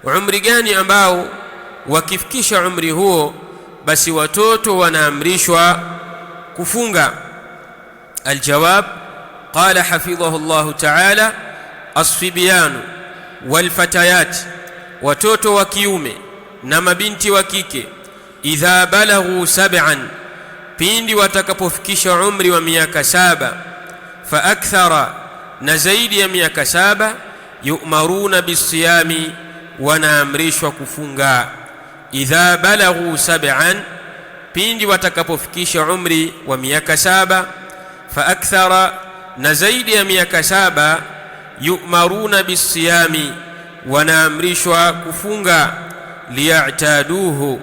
umri gani ambao wakifikisha umri huo basi watoto wanaamrishwa kufunga? Aljawab, qala hafidhahu Allah ta'ala, as-sibyanu wal fatayat, watoto wa kiume na mabinti wa kike, idha balaghu sab'an, pindi watakapofikisha umri wa miaka 7, fa akthara, na zaidi ya miaka 7, yu'maruna bisiyami, wanaamrishwa kufunga. Idha balaghu sab'an, pindi watakapofikisha umri wa miaka 7, fa akthara, na zaidi ya miaka 7, yu'maruna bisiyami, wanaamrishwa kufunga. Liya'taduhu,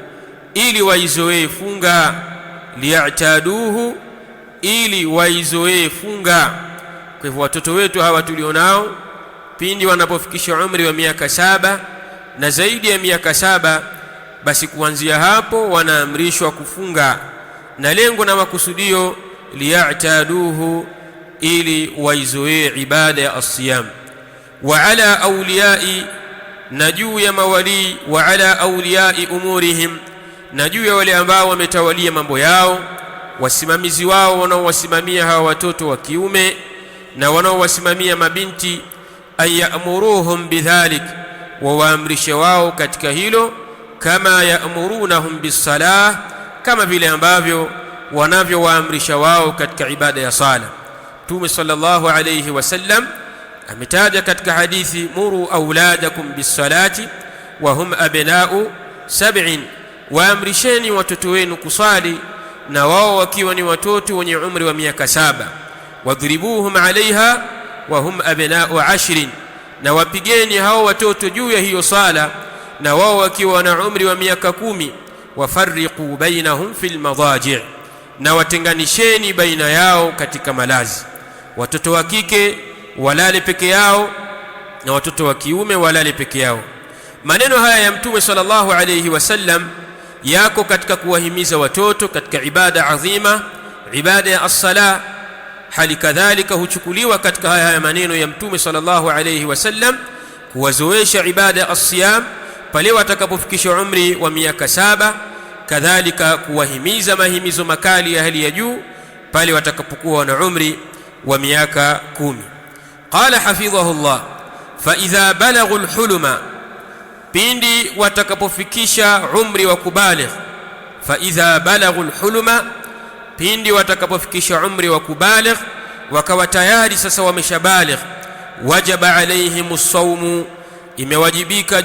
ili waizoee funga. Liya'taduhu, ili waizoee funga. Kwa hivyo watoto wetu hawa tulionao, pindi wanapofikisha umri wa miaka 7 na zaidi ya miaka 7, basi kuanzia hapo wanaamrishwa kufunga, na lengo na makusudio liya'taduhu, ili waizoee ibada ya as-siyam. Wa ala awliyai, na juu ya mawali, wa ala awliyai umurihim, na juu ya wale ambao wametawalia mambo yao, wasimamizi wao wanaowasimamia hawa watoto wa kiume na wanaowasimamia mabinti, ayamuruhum bidhalik, wawaamrishe wao katika hilo, kama yaamurunahum bisalah, kama vile ambavyo wanavyowaamrisha wao katika ibada ya sala. Mtume sallallahu alayhi wasallam ametaja katika hadithi, muru auladakum bisalati wa hum abna'u 7, waamrisheni watoto wenu kusali na wao wakiwa ni watoto wenye umri wa miaka 7, wadhribuhum alaiha wa hum abna'u 10, na wapigeni hao watoto juu ya hiyo sala na wao wakiwa na umri wa miaka 10, wafarriqu bainahum fil madaji', na watenganisheni baina yao katika malazi. Watoto wa kike walale peke yao na watoto wa kiume walale peke yao. Maneno haya ya Mtume sallallahu alayhi wasallam yako katika kuwahimiza watoto katika ibada adhima, ibada ya as-sala. Hali kadhalika huchukuliwa katika haya maneno ya Mtume sallallahu alayhi wasallam kuwazoesha ibada ya as-siyam pale watakapofikisha umri wa miaka 7, kadhalika kuwahimiza mahimizo makali ya hali ya juu pale watakapokuwa na umri wa miaka 10. Qala hafidhahu Allah, fa idha balaghu al-huluma, pindi watakapofikisha umri wa kubaligh. Fa idha balaghu al-huluma, pindi watakapofikisha umri wa kubaligh, wakawa tayari sasa wameshabaligh, wajaba alayhimus sawmu, imewajibika